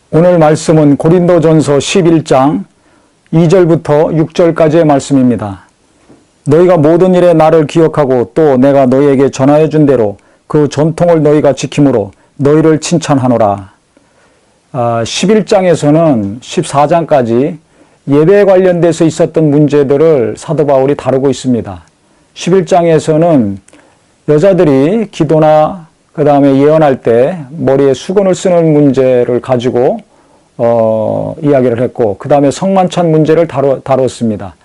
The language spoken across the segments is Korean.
오늘 말씀은 고린도전서 11장 2절부터 6절까지의 말씀입니다. 너희가 모든 일에 나를 기억하고 또 내가 너희에게 전하여 준 대로 그 전통을 너희가 지킴으로 너희를 칭찬하노라. 11장에서는 14장까지 예배에 관련돼서 있었던 문제들을 사도 바울이 다루고 있습니다. 11장에서는 여자들이 기도나 그 다음에 예언할 때 머리에 수건을 쓰는 문제를 가지고 이야기를 했고, 그 다음에 성만찬 문제를 다뤘습니다.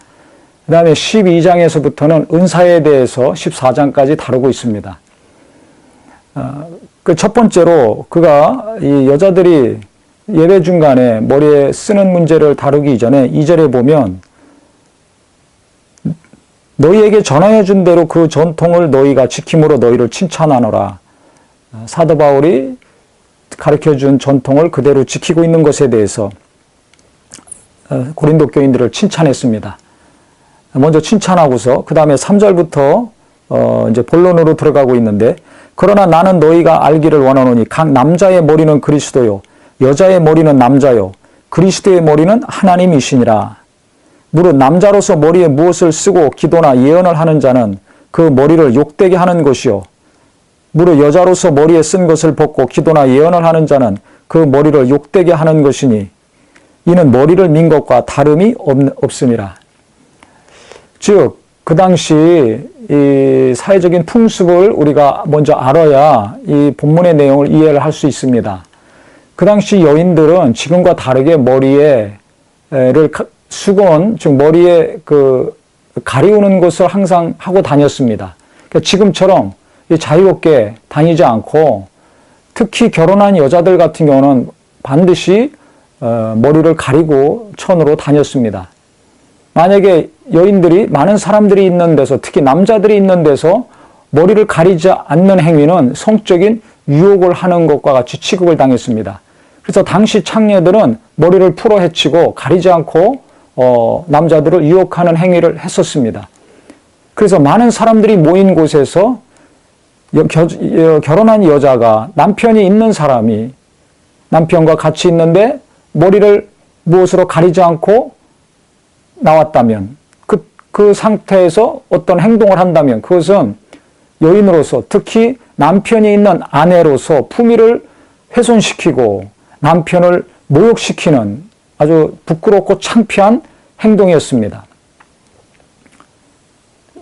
그 다음에 12장에서부터는 은사에 대해서 14장까지 다루고 있습니다. 그 첫 번째로 그가 이 여자들이 예배 중간에 머리에 쓰는 문제를 다루기 전에 2절에 보면 너희에게 전하여 준 대로 그 전통을 너희가 지킴으로 너희를 칭찬하노라. 사도 바울이 가르쳐준 전통을 그대로 지키고 있는 것에 대해서 고린도 교인들을 칭찬했습니다. 먼저 칭찬하고서 그 다음에 3절부터 이제 본론으로 들어가고 있는데, 그러나 나는 너희가 알기를 원하노니 각 남자의 머리는 그리스도요 여자의 머리는 남자요 그리스도의 머리는 하나님이시니라. 무릇 남자로서 머리에 무엇을 쓰고 기도나 예언을 하는 자는 그 머리를 욕되게 하는 것이요 무릇 여자로서 머리에 쓴 것을 벗고 기도나 예언을 하는 자는 그 머리를 욕되게 하는 것이니 이는 머리를 민 것과 다름이 없음이라. 즉 그 당시 이 사회적인 풍습을 우리가 먼저 알아야 이 본문의 내용을 이해를 할 수 있습니다. 그 당시 여인들은 지금과 다르게 머리에 수건, 즉 머리에 가리우는 것을 항상 하고 다녔습니다. 그러니까 지금처럼 자유롭게 다니지 않고, 특히 결혼한 여자들 같은 경우는 반드시 머리를 가리고 천으로 다녔습니다. 만약에 여인들이 많은 사람들이 있는 데서, 특히 남자들이 있는 데서 머리를 가리지 않는 행위는 성적인 유혹을 하는 것과 같이 취급을 당했습니다. 그래서 당시 창녀들은 머리를 풀어 헤치고 가리지 않고 남자들을 유혹하는 행위를 했었습니다. 그래서 많은 사람들이 모인 곳에서 결혼한 여자가, 남편이 있는 사람이 남편과 같이 있는데 머리를 무엇으로 가리지 않고 나왔다면, 그 상태에서 어떤 행동을 한다면 그것은 여인으로서, 특히 남편이 있는 아내로서 품위를 훼손시키고 남편을 모욕시키는 아주 부끄럽고 창피한 행동이었습니다.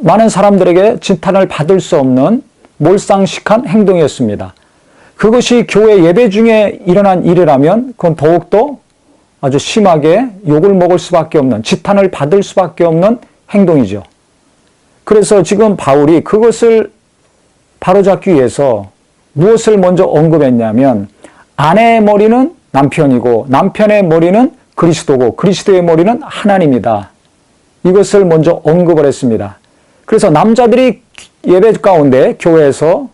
많은 사람들에게 진탄을 받을 수 없는 몰상식한 행동이었습니다. 그것이 교회 예배 중에 일어난 일이라면 그건 더욱더 아주 심하게 욕을 먹을 수밖에 없는, 지탄을 받을 수밖에 없는 행동이죠. 그래서 지금 바울이 그것을 바로잡기 위해서 무엇을 먼저 언급했냐면, 아내의 머리는 남편이고 남편의 머리는 그리스도고 그리스도의 머리는 하나님이다. 이것을 먼저 언급을 했습니다. 그래서 남자들이 예배 가운데 교회에서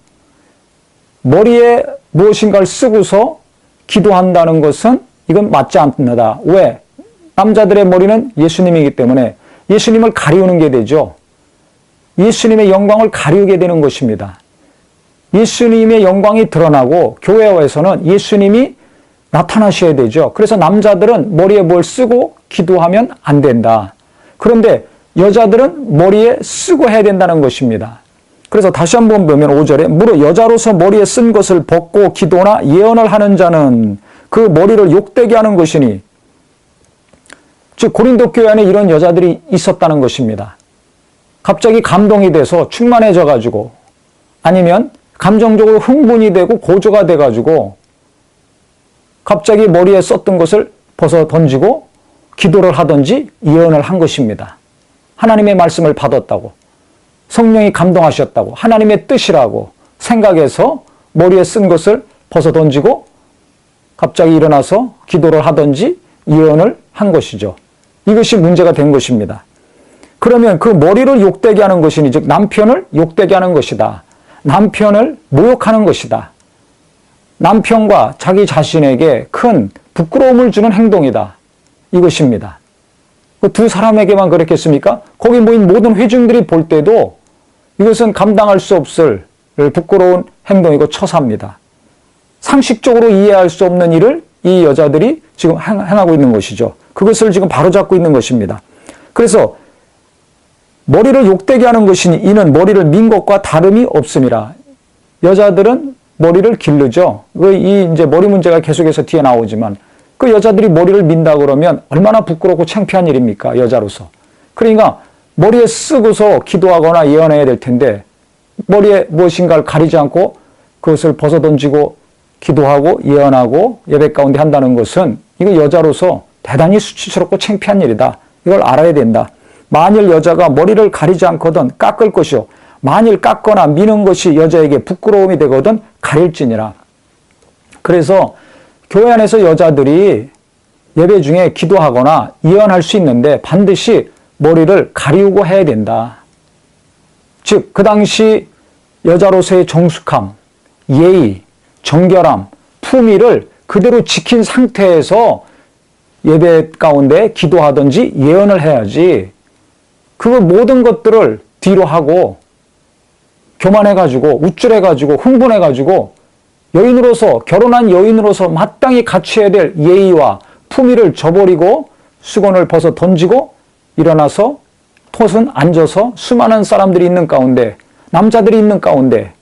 머리에 무엇인가를 쓰고서 기도한다는 것은 이건 맞지 않습니다. 왜? 남자들의 머리는 예수님이기 때문에 예수님을 가리우는 게 되죠. 예수님의 영광을 가리우게 되는 것입니다. 예수님의 영광이 드러나고 교회에서는 예수님이 나타나셔야 되죠. 그래서 남자들은 머리에 뭘 쓰고 기도하면 안 된다. 그런데 여자들은 머리에 쓰고 해야 된다는 것입니다. 그래서 다시 한번 보면 5절에 무릇 여자로서 머리에 쓴 것을 벗고 기도나 예언을 하는 자는 그 머리를 욕되게 하는 것이니, 즉 고린도 교회 안에 이런 여자들이 있었다는 것입니다. 갑자기 감동이 돼서 충만해져 가지고, 아니면 감정적으로 흥분이 되고 고조가 돼 가지고 갑자기 머리에 썼던 것을 벗어 던지고 기도를 하든지 예언을 한 것입니다. 하나님의 말씀을 받았다고, 성령이 감동하셨다고, 하나님의 뜻이라고 생각해서 머리에 쓴 것을 벗어 던지고 갑자기 일어나서 기도를 하든지 예언을 한 것이죠. 이것이 문제가 된 것입니다. 그러면 그 머리를 욕되게 하는 것이니, 즉 남편을 욕되게 하는 것이다. 남편을 모욕하는 것이다. 남편과 자기 자신에게 큰 부끄러움을 주는 행동이다. 이것입니다. 그 두 사람에게만 그렇겠습니까? 거기 모인 모든 회중들이 볼 때도 이것은 감당할 수 없을 부끄러운 행동이고 처사입니다. 상식적으로 이해할 수 없는 일을 이 여자들이 지금 행하고 있는 것이죠. 그것을 지금 바로잡고 있는 것입니다. 그래서 머리를 욕되게 하는 것이니 이는 머리를 민 것과 다름이 없음이라. 여자들은 머리를 기르죠. 이 이제 머리 문제가 계속해서 뒤에 나오지만 그 여자들이 머리를 민다 그러면 얼마나 부끄럽고 창피한 일입니까? 여자로서. 그러니까 머리에 쓰고서 기도하거나 예언해야 될 텐데 머리에 무엇인가를 가리지 않고 그것을 벗어던지고 기도하고 예언하고 예배 가운데 한다는 것은 이거 여자로서 대단히 수치스럽고 창피한 일이다. 이걸 알아야 된다. 만일 여자가 머리를 가리지 않거든 깎을 것이요. 만일 깎거나 미는 것이 여자에게 부끄러움이 되거든 가릴지니라. 그래서 교회 안에서 여자들이 예배 중에 기도하거나 예언할 수 있는데 반드시 머리를 가리우고 해야 된다. 즉, 그 당시 여자로서의 정숙함, 예의, 정결함, 품위를 그대로 지킨 상태에서 예배 가운데 기도하든지 예언을 해야지 그 모든 것들을 뒤로 하고 교만해가지고 우쭐해가지고 흥분해가지고 여인으로서 결혼한 여인으로서 마땅히 갖춰야 될 예의와 품위를 저버리고 수건을 벗어 던지고 일어나서 톳은 앉아서 수많은 사람들이 있는 가운데 남자들이 있는 가운데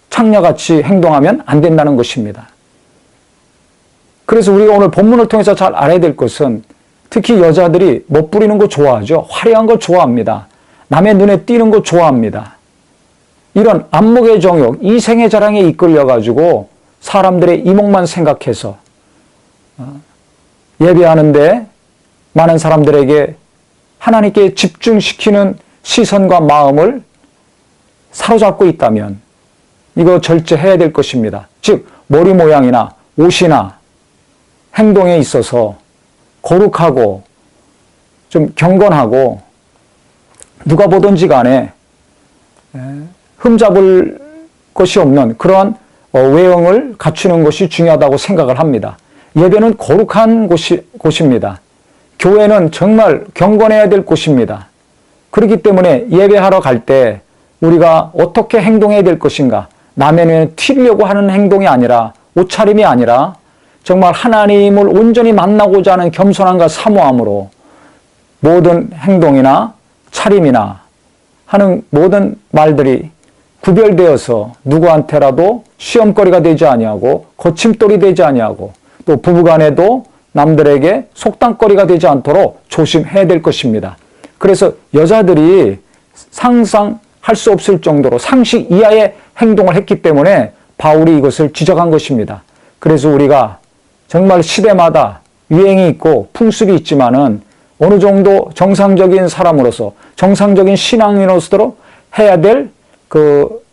창녀같이 행동하면 안 된다는 것입니다. 그래서 우리가 오늘 본문을 통해서 잘 알아야 될 것은 특히 여자들이 멋부리는 거 좋아하죠. 화려한 거 좋아합니다. 남의 눈에 띄는 거 좋아합니다. 이런 안목의 정욕, 이생의 자랑에 이끌려가지고 사람들의 이목만 생각해서 예배하는데 많은 사람들에게 하나님께 집중시키는 시선과 마음을 사로잡고 있다면 이거 절제해야 될 것입니다. 즉 머리 모양이나 옷이나 행동에 있어서 거룩하고 좀 경건하고 누가 보든지 간에 흠잡을 것이 없는 그러한 외형을 갖추는 것이 중요하다고 생각을 합니다. 예배는 거룩한 곳입니다. 교회는 정말 경건해야 될 곳입니다. 그렇기 때문에 예배하러 갈 때 우리가 어떻게 행동해야 될 것인가, 남의 눈에 튀려고 하는 행동이 아니라 옷차림이 아니라 정말 하나님을 온전히 만나고자 하는 겸손함과 사모함으로 모든 행동이나 차림이나 하는 모든 말들이 구별되어서 누구한테라도 시험거리가 되지 아니하고 거침돌이 되지 아니하고 또 부부간에도 남들에게 속담거리가 되지 않도록 조심해야 될 것입니다. 그래서 여자들이 상상할 수 없을 정도로 상식 이하의 행동을 했기 때문에 바울이 이것을 지적한 것입니다. 그래서 우리가 정말 시대마다 유행이 있고 풍습이 있지만은 어느 정도 정상적인 사람으로서 정상적인 신앙인으로서 해야 될 그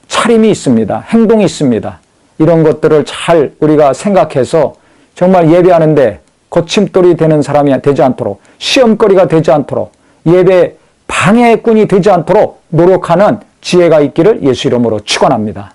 차림이 있습니다. 행동이 있습니다. 이런 것들을 잘 우리가 생각해서 정말 예배하는데 거침돌이 되는 사람이 되지 않도록 시험거리가 되지 않도록 예배 방해꾼이 되지 않도록 노력하는 지혜가 있기를 예수 이름으로 축원합니다.